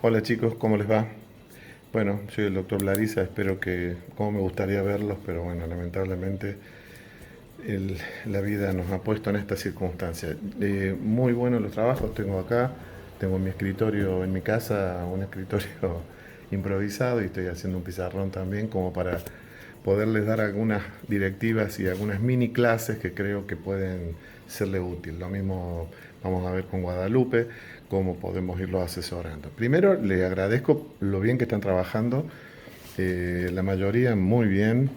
Hola chicos, ¿cómo les va? Bueno, soy el doctor Blariza, espero que, como me gustaría verlos, pero bueno, lamentablemente el- la vida nos ha puesto en esta circunstancia. Muy buenos los trabajos tengo acá, tengo mi escritorio en mi casa, un escritorio improvisado y estoy haciendo un pizarrón también como para poderles dar algunas directivas y algunas mini clases que creo que pueden serle útil. Lo mismo vamos a ver con Guadalupe, cómo podemos irlos asesorando. Primero, le agradezco lo bien que están trabajando, la mayoría muy bien.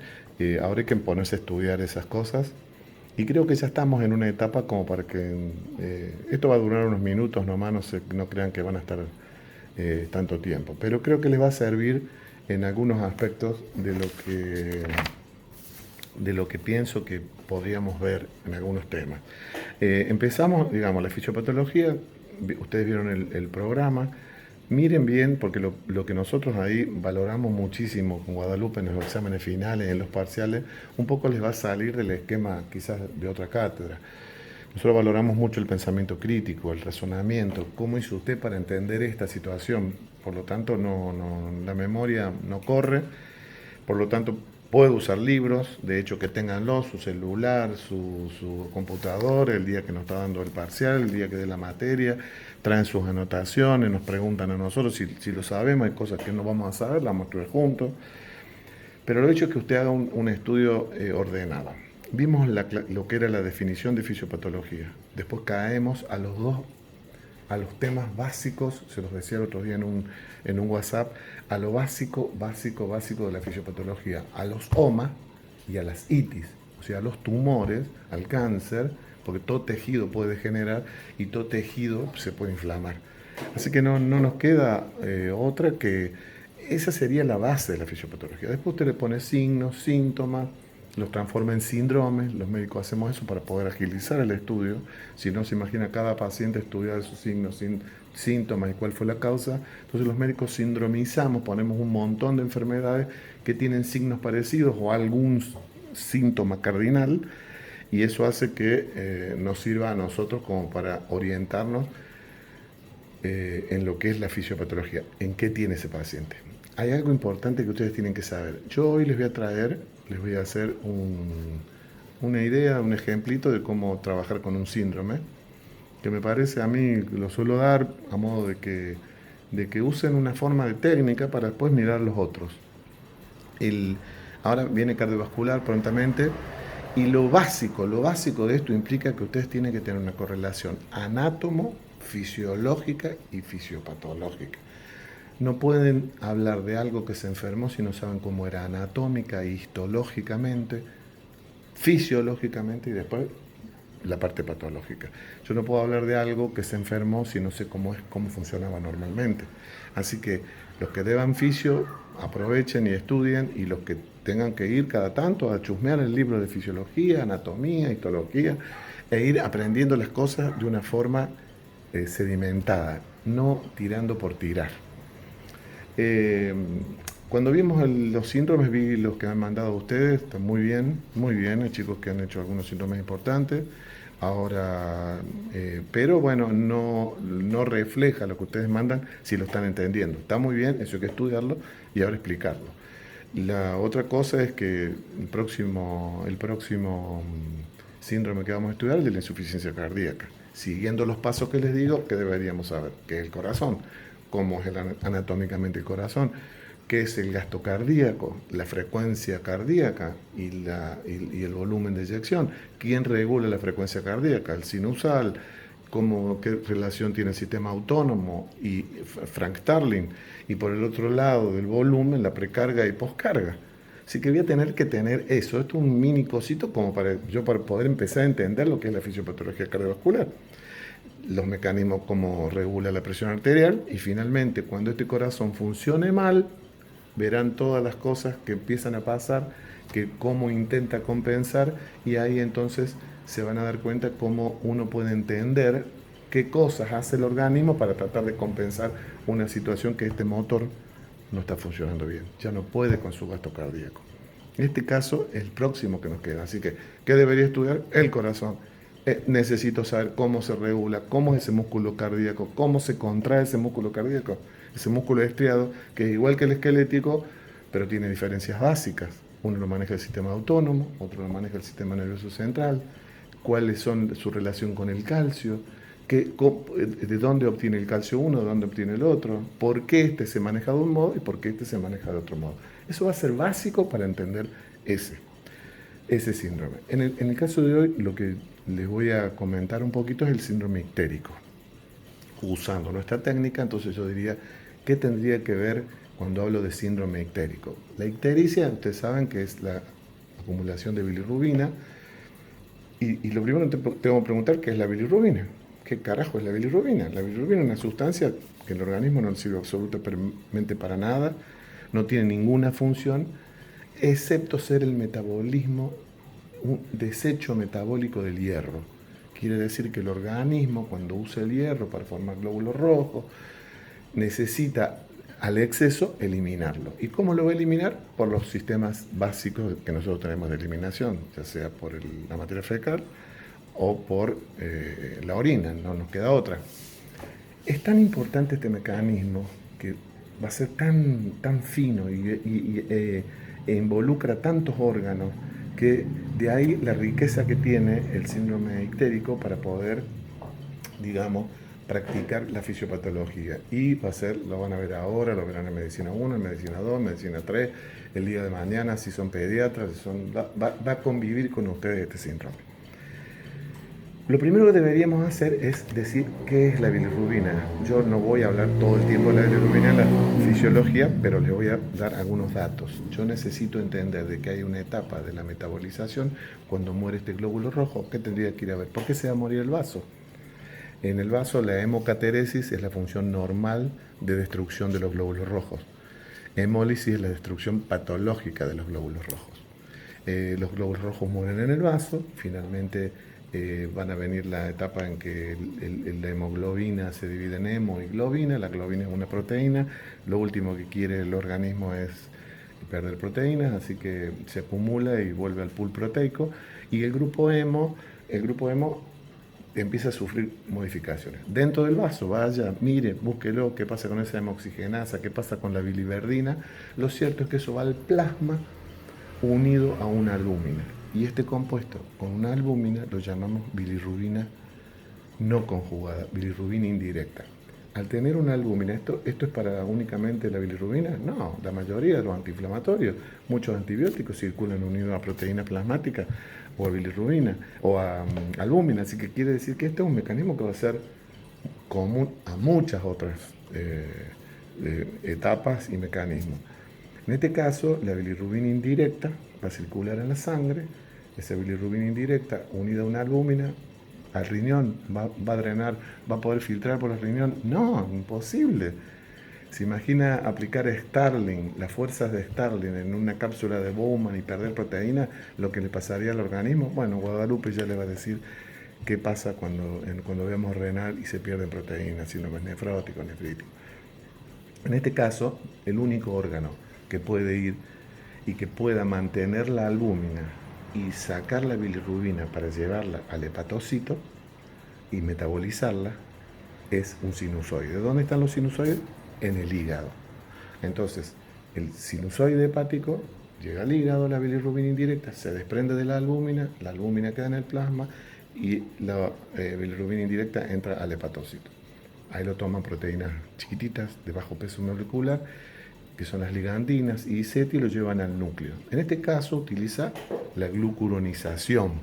Ahora hay que ponerse a estudiar esas cosas. Y creo que ya estamos en una etapa como para que esto va a durar unos minutos nomás, no crean que van a estar tanto tiempo. Pero creo que les va a servir en algunos aspectos de lo que pienso que podríamos ver en algunos temas. Empezamos, digamos, la fisiopatología, ustedes vieron el programa, miren bien, porque lo que nosotros ahí valoramos muchísimo con Guadalupe en los exámenes finales, en los parciales, un poco les va a salir del esquema quizás de otra cátedra. Nosotros valoramos mucho el pensamiento crítico, el razonamiento, cómo hizo usted para entender esta situación. Por lo tanto, la memoria no corre, por lo tanto, puede usar libros, de hecho que tenganlo, su celular, su computador, el día que nos está dando el parcial, el día que dé la materia, traen sus anotaciones, nos preguntan a nosotros si lo sabemos, hay cosas que no vamos a saber, las vamos a estudiar juntos. Pero lo hecho es que usted haga un estudio ordenado. Vimos lo que era la definición de fisiopatología. Después caemos a los temas básicos, se los decía el otro día en un WhatsApp, a lo básico de la fisiopatología, a los OMA y a las itis, o sea, a los tumores, al cáncer, porque todo tejido puede degenerar y todo tejido se puede inflamar. Así que no nos queda otra que esa sería la base de la fisiopatología. Después usted le pone signos, síntomas, los transforma en síndromes. Los médicos hacemos eso para poder agilizar el estudio. Si no se imagina cada paciente estudiar sus signos, síntomas y cuál fue la causa. Entonces los médicos sindromizamos, ponemos un montón de enfermedades que tienen signos parecidos o algún síntoma cardinal y eso hace que nos sirva a nosotros como para orientarnos en lo que es la fisiopatología, en qué tiene ese paciente. Hay algo importante que ustedes tienen que saber. Yo hoy les voy a traer, les voy a hacer una idea, un ejemplito de cómo trabajar con un síndrome, que me parece a mí, lo suelo dar a modo de que usen una forma de técnica para después mirar los otros. El, ahora viene cardiovascular prontamente y lo básico de esto implica que ustedes tienen que tener una correlación anátomo, fisiológica y fisiopatológica. No pueden hablar de algo que se enfermó si no saben cómo era anatómica, histológicamente, fisiológicamente y después la parte patológica. Yo no puedo hablar de algo que se enfermó si no sé cómo funcionaba normalmente. Así que los que deban fisio, aprovechen y estudien, y los que tengan que ir cada tanto a chusmear el libro de fisiología, anatomía, histología, e ir aprendiendo las cosas de una forma sedimentada, no tirando por tirar. Eh, Cuando vimos los síndromes, vi los que han mandado ustedes, están muy bien, hay chicos que han hecho algunos síndromes importantes. Ahora, pero bueno, no refleja lo que ustedes mandan si lo están entendiendo. Está muy bien, eso hay que estudiarlo y ahora explicarlo. La otra cosa es que el próximo síndrome que vamos a estudiar es el de la insuficiencia cardíaca. Siguiendo los pasos que les digo, que deberíamos saber, que es el corazón, cómo es anatómicamente el corazón, qué es el gasto cardíaco, la frecuencia cardíaca y el volumen de eyección, quién regula la frecuencia cardíaca, el sinusal, qué relación tiene el sistema autónomo y Frank Starling, y por el otro lado del volumen, la precarga y poscarga. Así que voy a tener que tener eso. Esto es un mini cosito como para poder empezar a entender lo que es la fisiopatología cardiovascular, los mecanismos como regula la presión arterial y finalmente cuando este corazón funcione mal, verán todas las cosas que empiezan a pasar, que cómo intenta compensar y ahí entonces se van a dar cuenta cómo uno puede entender qué cosas hace el organismo para tratar de compensar una situación que este motor no está funcionando bien, ya no puede con su gasto cardíaco. En este caso, el próximo que nos queda. Así que, ¿qué debería estudiar? El corazón. Necesito saber cómo se regula, cómo es ese músculo cardíaco, cómo se contrae ese músculo cardíaco, ese músculo estriado, que es igual que el esquelético, pero tiene diferencias básicas. Uno lo maneja el sistema autónomo, otro lo maneja el sistema nervioso central, cuáles son su relación con el calcio, de dónde obtiene el calcio uno, de dónde obtiene el otro, por qué este se maneja de un modo y por qué este se maneja de otro modo. Eso va a ser básico para entender ese síndrome. En el caso de hoy, lo que les voy a comentar un poquito es el síndrome ictérico. Usando nuestra técnica, entonces yo diría, ¿qué tendría que ver cuando hablo de síndrome ictérico? La ictericia, ustedes saben que es la acumulación de bilirrubina, y lo primero que tengo que preguntar, ¿qué es la bilirrubina? ¿Qué carajo es la bilirrubina? La bilirrubina es una sustancia que el organismo no sirve absolutamente para nada, no tiene ninguna función, excepto ser el metabolismo, un desecho metabólico del hierro. Quiere decir que el organismo, cuando usa el hierro para formar glóbulos rojos, necesita al exceso eliminarlo. ¿Y cómo lo va a eliminar? Por los sistemas básicos que nosotros tenemos de eliminación, ya sea por la materia fecal o por la orina, no nos queda otra. Es tan importante este mecanismo que va a ser tan fino e involucra tantos órganos, que de ahí la riqueza que tiene el síndrome ictérico para poder, digamos, practicar la fisiopatología. Y lo van a ver ahora, lo verán en medicina 1, en medicina 2, en medicina 3, el día de mañana, si son pediatras, va a convivir con ustedes este síndrome. Lo primero que deberíamos hacer es decir qué es la bilirrubina. Yo no voy a hablar todo el tiempo de la bilirrubina en la fisiología, pero les voy a dar algunos datos. Yo necesito entender de que hay una etapa de la metabolización cuando muere este glóbulo rojo. ¿Qué tendría que ir a ver? ¿Por qué se va a morir el vaso? En el vaso la hemocateresis es la función normal de destrucción de los glóbulos rojos. Hemólisis es la destrucción patológica de los glóbulos rojos. Los glóbulos rojos mueren en el vaso, finalmente van a venir la etapa en que la hemoglobina se divide en hemo y globina. La globina es una proteína, lo último que quiere el organismo es perder proteínas, así que se acumula y vuelve al pool proteico, y el grupo hemo empieza a sufrir modificaciones. Dentro del vaso, vaya, mire, búsquelo, qué pasa con esa hemoxigenasa, qué pasa con la biliverdina. Lo cierto es que eso va al plasma unido a una albúmina. Y este compuesto con una albúmina lo llamamos bilirrubina no conjugada, bilirrubina indirecta. Al tener una albúmina, ¿esto es para únicamente la bilirrubina? No, la mayoría de los antiinflamatorios, muchos antibióticos circulan unidos a proteína plasmática o a bilirrubina o a albúmina, así que quiere decir que este es un mecanismo que va a ser común a muchas otras etapas y mecanismos. En este caso, la bilirrubina indirecta va a circular en la sangre. Esa bilirrubina indirecta, unida a una albúmina, al riñón, va a drenar, va a poder filtrar por el riñón. No, imposible. ¿Se imagina aplicar Starling, las fuerzas de Starling en una cápsula de Bowman y perder proteína, lo que le pasaría al organismo? Bueno, Guadalupe ya le va a decir qué pasa cuando veamos renal y se pierden proteínas, síndromes nefróticos, nefríticos. En este caso, el único órgano que puede ir y que pueda mantener la albúmina y sacar la bilirrubina para llevarla al hepatocito y metabolizarla es un sinusoide. ¿Dónde están los sinusoides? En el hígado. Entonces, el sinusoide hepático llega al hígado, la bilirrubina indirecta se desprende de la albúmina queda en el plasma y la bilirrubina indirecta entra al hepatocito. Ahí lo toman proteínas chiquititas de bajo peso molecular, que son las ligandinas y ICET, y lo llevan al núcleo. En este caso utiliza la glucuronización,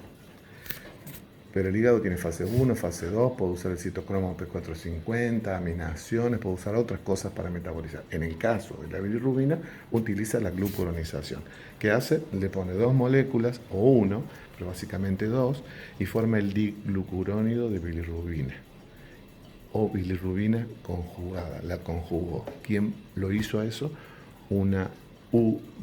pero el hígado tiene fase 1, fase 2, puede usar el citocromo P450, aminaciones, puede usar otras cosas para metabolizar. En el caso de la bilirrubina, utiliza la glucuronización. ¿Qué hace? Le pone 2 moléculas, o 1, pero básicamente 2, y forma el diglucurónido de bilirrubina, o bilirrubina conjugada, la conjugó. ¿Quién lo hizo a eso? Una UDPGT,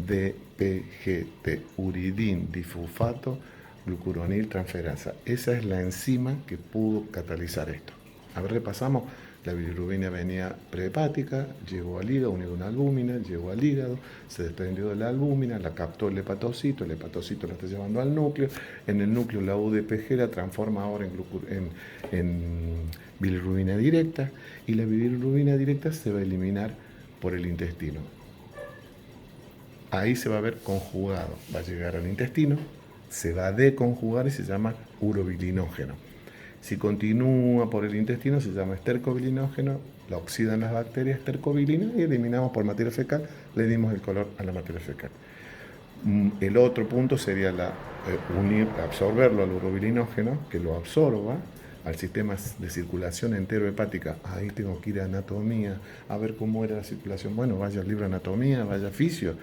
uridin difosfato glucuronil transferasa. Esa es la enzima que pudo catalizar esto. A ver, repasamos La bilirrubina venía prehepática, llegó al hígado, unido a una albúmina, llegó al hígado, se desprendió de la albúmina, la captó el hepatocito la está llevando al núcleo, en el núcleo la UDPG la transforma ahora en bilirrubina directa, y la bilirrubina directa se va a eliminar por el intestino. Ahí se va a ver conjugado, va a llegar al intestino, se va a deconjugar y se llama urobilinógeno. Si continúa por el intestino se llama estercobilinógeno, la oxidan las bacterias estercobilina y eliminamos por materia fecal, le dimos el color a la materia fecal. El otro punto sería absorberlo al urobilinógeno, que lo absorba al sistema de circulación enterohepática. Ahí tengo que ir a anatomía, a ver cómo era la circulación. Bueno, vaya al libro de anatomía, vaya a fisio.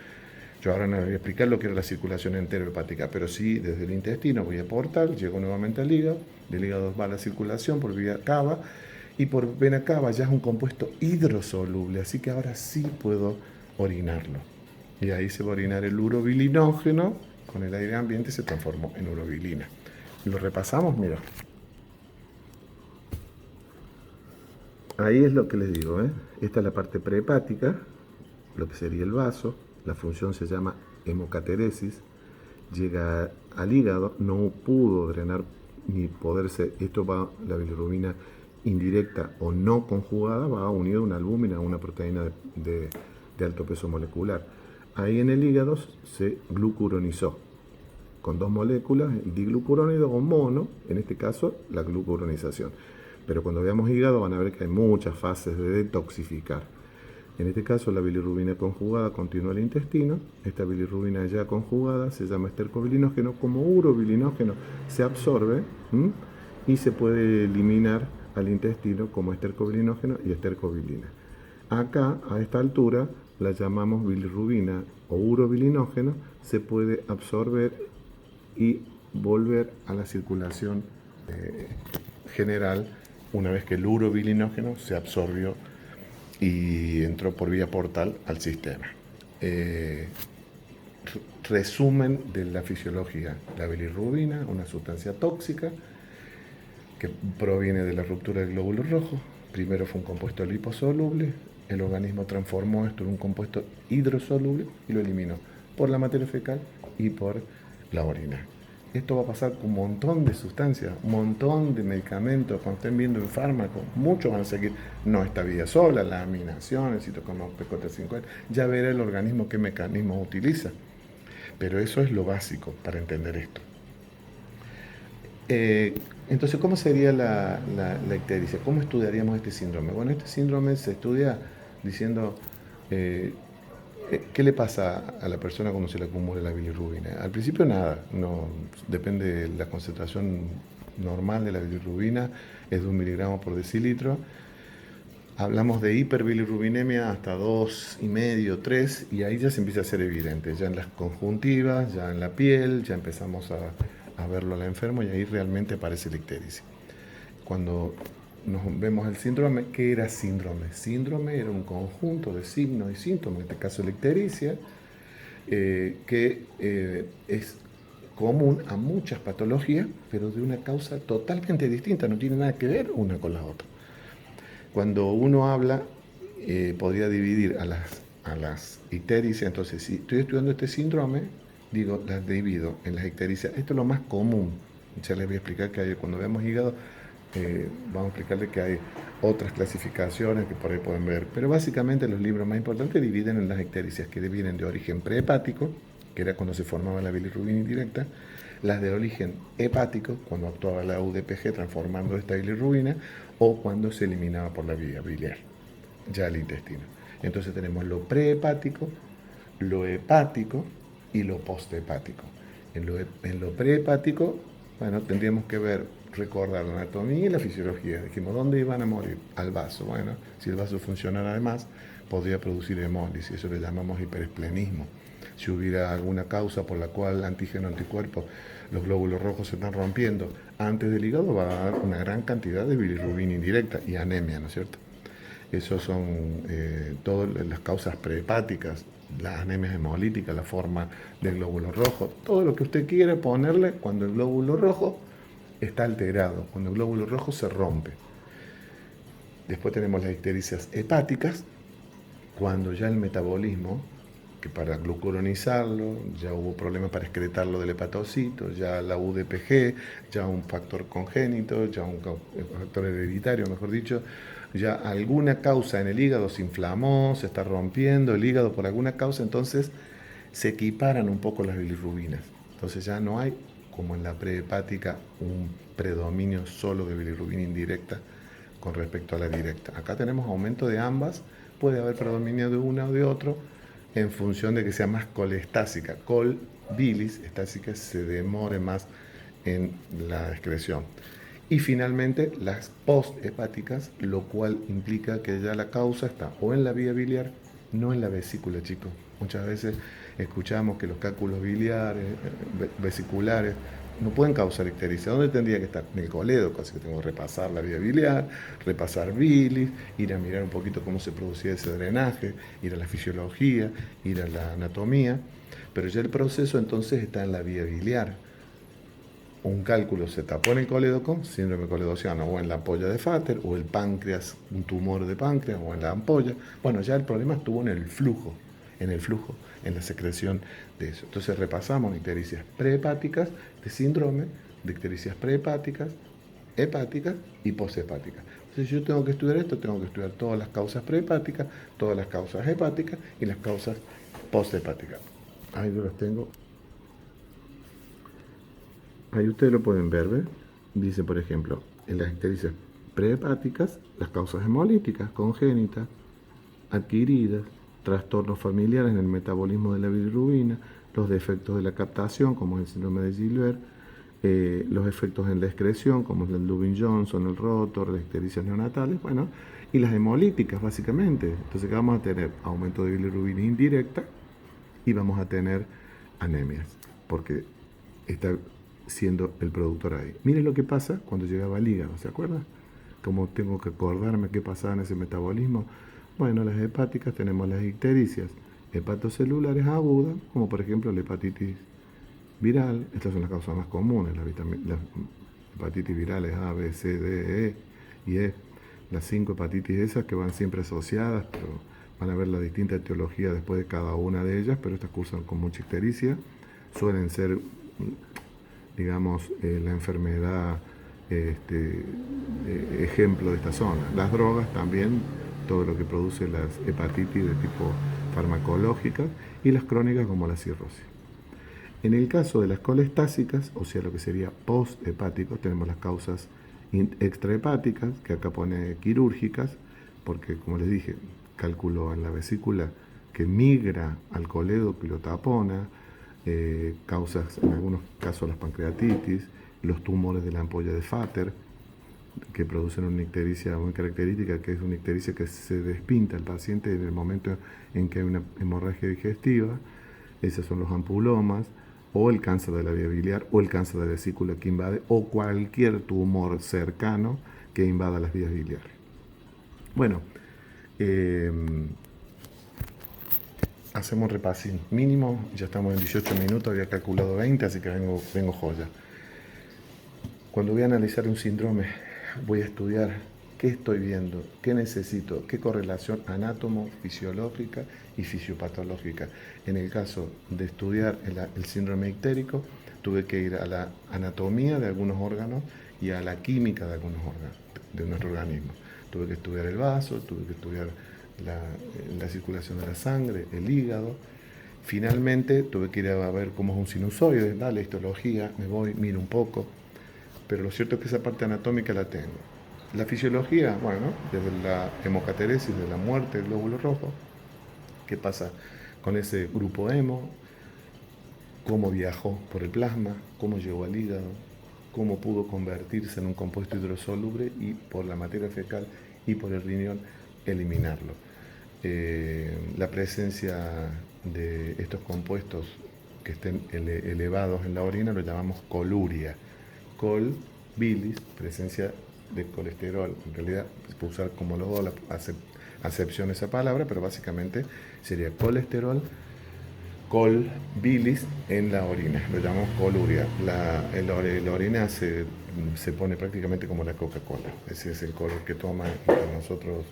Yo ahora no voy a explicar lo que era la circulación enterohepática, pero sí desde el intestino voy a portal, llego nuevamente al hígado, del hígado va a la circulación por vía cava, y por vena cava ya es un compuesto hidrosoluble, así que ahora sí puedo orinarlo. Y ahí se va a orinar el urobilinógeno, con el aire ambiente se transformó en urobilina. Lo repasamos, mira. Ahí es lo que les digo, ¿eh? Esta es la parte prehepática, lo que sería el vaso. La función se llama hemocateresis, llega al hígado, no pudo drenar ni poderse, esto va, la bilirrubina indirecta o no conjugada, va unido a una albúmina, a una proteína de alto peso molecular. Ahí en el hígado se glucuronizó con 2 moléculas, diglucurónido o mono, en este caso la glucuronización. Pero cuando veamos hígado van a ver que hay muchas fases de detoxificar. En este caso la bilirrubina conjugada continúa al intestino, esta bilirrubina ya conjugada se llama estercobilinógeno, como urobilinógeno se absorbe y se puede eliminar al intestino como estercobilinógeno y estercobilina. Acá, a esta altura, la llamamos bilirrubina o urobilinógeno, se puede absorber y volver a la circulación general una vez que el urobilinógeno se absorbió y entró por vía portal al sistema. Resumen de la fisiología. La bilirrubina, una sustancia tóxica que proviene de la ruptura del glóbulo rojo. Primero fue un compuesto liposoluble, el organismo transformó esto en un compuesto hidrosoluble y lo eliminó por la materia fecal y por la orina. Esto va a pasar con un montón de sustancias, un montón de medicamentos. Cuando estén viendo en fármacos, muchos van a seguir, no esta vía sola, la aminación, el citocromo P450, ya verá el organismo qué mecanismo utiliza. Pero eso es lo básico para entender esto. Entonces, ¿cómo sería la ictericia? ¿Cómo estudiaríamos este síndrome? Bueno, este síndrome se estudia diciendo ¿qué le pasa a la persona cuando se le acumula la bilirrubina? Al principio nada, no, depende de la concentración normal de la bilirrubina, es de 1 miligramo por decilitro. Hablamos de hiperbilirrubinemia hasta 2,5, 3, y ahí ya se empieza a ser evidente, ya en las conjuntivas, ya en la piel, ya empezamos a verlo al enfermo y ahí realmente aparece la ictericia. Cuando nos vemos el síndrome, ¿qué era síndrome? Síndrome era un conjunto de signos y síntomas, en este caso la ictericia, que es común a muchas patologías, pero de una causa totalmente distinta, no tiene nada que ver una con la otra. Cuando uno habla, podría dividir a las ictericias, entonces si estoy estudiando este síndrome, digo, las divido en las ictericias. Esto es lo más común. Ya les voy a explicar que hay, cuando vemos hígado, vamos a explicarles que hay otras clasificaciones que por ahí pueden ver, pero básicamente los libros más importantes dividen en las ictericias que vienen de origen prehepático, que era cuando se formaba la bilirrubina indirecta, las de origen hepático, cuando actuaba la UDPG transformando esta bilirrubina, o cuando se eliminaba por la vía biliar, ya el intestino. Entonces tenemos lo prehepático, lo hepático y lo posthepático. En lo prehepático, bueno, tendríamos que recordar la anatomía y la fisiología. Dijimos, ¿dónde iban a morir? Al vaso. Bueno, si el vaso funcionara además, podría producir hemólisis, eso le llamamos hiperesplenismo. Si hubiera alguna causa por la cual antígeno-anticuerpo, los glóbulos rojos se están rompiendo antes del hígado, va a dar una gran cantidad de bilirrubina indirecta y anemia, ¿no es cierto? Esos son todas las causas prehepáticas, las anemias hemolíticas, la forma del glóbulo rojo, todo lo que usted quiere ponerle cuando el glóbulo rojo está alterado, cuando el glóbulo rojo se rompe. Después tenemos las ictericias hepáticas, cuando ya el metabolismo, que para glucuronizarlo, ya hubo problemas para excretarlo del hepatocito, ya la UDPG, ya un factor congénito, ya un factor hereditario, mejor dicho, ya alguna causa en el hígado se inflamó, se está rompiendo el hígado por alguna causa, entonces se equiparan un poco las bilirrubinas. Entonces ya no hay, como en la prehepática, un predominio solo de bilirrubina indirecta con respecto a la directa. Acá tenemos aumento de ambas, puede haber predominio de una o de otro, en función de que sea más colestásica. Col, bilis, estásica, se demore más en la excreción. Y finalmente las posthepáticas, lo cual implica que ya la causa está o en la vía biliar, no en la vesícula, chicos. Muchas veces escuchamos que los cálculos biliares, vesiculares, no pueden causar ictericia. ¿Dónde tendría que estar? En el coledo, casi que tengo que repasar la vía biliar, repasar bilis, ir a mirar un poquito cómo se producía ese drenaje, ir a la fisiología, ir a la anatomía. Pero ya el proceso entonces está en la vía biliar. Un cálculo se tapó en el colédoco, síndrome coledociano, o en la ampolla de Vater, o el páncreas, un tumor de páncreas, o en la ampolla. Bueno, ya el problema estuvo en el flujo, en la secreción de eso. Entonces repasamos ictericias prehepáticas de síndrome, de ictericias prehepáticas, hepáticas y poshepáticas. Entonces, si yo tengo que estudiar esto, tengo que estudiar todas las causas prehepáticas, todas las causas hepáticas y las causas poshepáticas. Ahí yo las tengo. Ahí ustedes lo pueden ver, ¿ves? Dice, por ejemplo, en las ictericias prehepáticas, las causas hemolíticas, congénitas, adquiridas, trastornos familiares en el metabolismo de la bilirrubina, los defectos de la captación, como es el síndrome de Gilbert, los efectos en la excreción, como es el Lubin-Johnson, el rotor, las ictericias neonatales, bueno, y las hemolíticas, básicamente. Entonces, ¿qué vamos a tener? Aumento de bilirrubina indirecta y vamos a tener anemias, porque está siendo el productor ahí. Miren lo que pasa cuando llegaba al hígado, ¿se acuerdan? Como tengo que acordarme qué pasaba en ese metabolismo. Bueno, las hepáticas tenemos las ictericias hepatocelulares agudas, como por ejemplo la hepatitis viral. Estas son las causas más comunes, las hepatitis virales A, B, C, D, E y E. Las 5 hepatitis esas que van siempre asociadas, pero van a ver la distinta etiología después de cada una de ellas, pero estas cursan con mucha ictericia. Suelen ser, digamos, la enfermedad ejemplo de esta zona. Las drogas también, todo lo que produce las hepatitis de tipo farmacológica y las crónicas como la cirrosis. En el caso de las colestásicas, o sea, lo que sería posthepáticos, tenemos las causas extrahepáticas, que acá pone quirúrgicas, porque como les dije, cálculo en la vesícula que migra al coledo, que lo tapona, causas en algunos casos las pancreatitis, los tumores de la ampolla de Vater, que producen una ictericia muy característica, que es una ictericia que se despinta al paciente en el momento en que hay una hemorragia digestiva. Esos son los ampulomas, o el cáncer de la vía biliar, o el cáncer de vesícula que invade, o cualquier tumor cercano que invada las vías biliares. Bueno, hacemos repasín mínimo, ya estamos en 18 minutos, había calculado 20, así que vengo joya. Cuando voy a analizar un síndrome, voy a estudiar qué estoy viendo, qué necesito, qué correlación anátomo, fisiológica y fisiopatológica. En el caso de estudiar el síndrome ictérico, tuve que ir a la anatomía de algunos órganos y a la química de algunos órganos de nuestro organismo. Tuve que estudiar el vaso, tuve que estudiar la circulación de la sangre, el hígado. Finalmente tuve que ir a ver cómo es un sinusoide, la histología, me voy, miro un poco, pero lo cierto es que esa parte anatómica la tengo. La fisiología, bueno, desde la hemocateresis, de la muerte del glóbulo rojo, qué pasa con ese grupo hemo, cómo viajó por el plasma, cómo llegó al hígado, cómo pudo convertirse en un compuesto hidrosoluble y por la materia fecal y por el riñón eliminarlo. La presencia de estos compuestos que estén elevados en la orina lo llamamos coluria. Col, bilis, presencia de colesterol. En realidad se puede usar como los dos, la acepción de esa palabra, pero básicamente sería colesterol, col, bilis en la orina. Lo llamamos coluria. La orina se se pone prácticamente como la Coca-Cola. Ese es el color que toma y que nosotros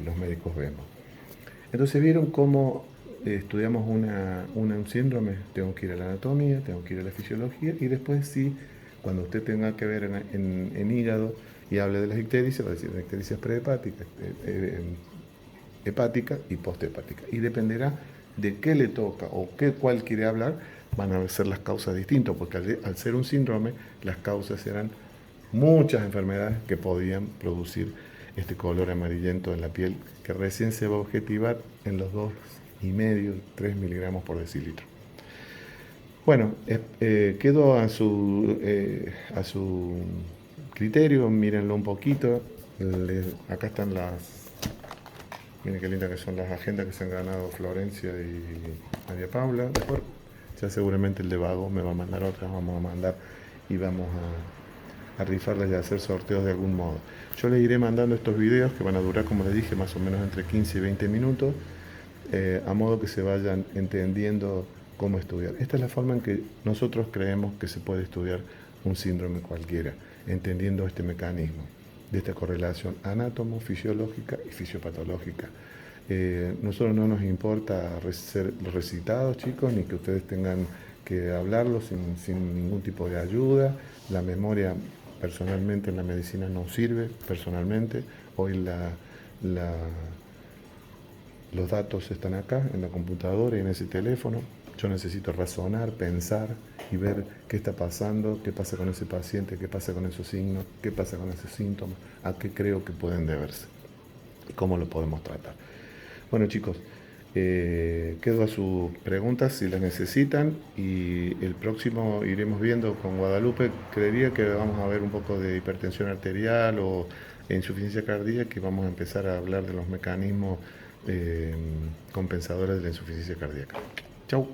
los médicos vemos. Entonces vieron cómo estudiamos un síndrome, tengo que ir a la anatomía, tengo que ir a la fisiología y después sí, cuando usted tenga que ver en hígado y hable de las ictericias, va a decir ictericias prehepáticas, hepática y posthepática. Y dependerá de qué le toca o cuál quiere hablar, van a ser las causas distintas, porque al ser un síndrome, las causas serán muchas enfermedades que podían producir este color amarillento en la piel, que recién se va a objetivar en los 2,5, 3 miligramos por decilitro. Bueno, quedo a su criterio, mírenlo un poquito. Acá están miren qué lindas que son las agendas que se han ganado Florencia y María Paula. Después, ya seguramente el de Vago me va a mandar otras, vamos a mandar y vamos a rifarlas y a hacer sorteos de algún modo. Yo les iré mandando estos videos que van a durar, como les dije, más o menos entre 15 y 20 minutos, a modo que se vayan entendiendo cómo estudiar. Esta es la forma en que nosotros creemos que se puede estudiar un síndrome cualquiera, entendiendo este mecanismo de esta correlación anátomo, fisiológica y fisiopatológica. Nosotros no nos importa ser recitados, chicos, ni que ustedes tengan que hablarlo sin ningún tipo de ayuda. La memoria personalmente en la medicina no sirve, personalmente. Hoy los datos están acá, en la computadora y en ese teléfono. Yo necesito razonar, pensar y ver qué está pasando, qué pasa con ese paciente, qué pasa con esos signos, qué pasa con esos síntomas, a qué creo que pueden deberse y cómo lo podemos tratar. Bueno, chicos, quedo a sus preguntas si las necesitan y el próximo iremos viendo con Guadalupe. Creería que vamos a ver un poco de hipertensión arterial o insuficiencia cardíaca y vamos a empezar a hablar de los mecanismos compensadores de la insuficiencia cardíaca. Chau.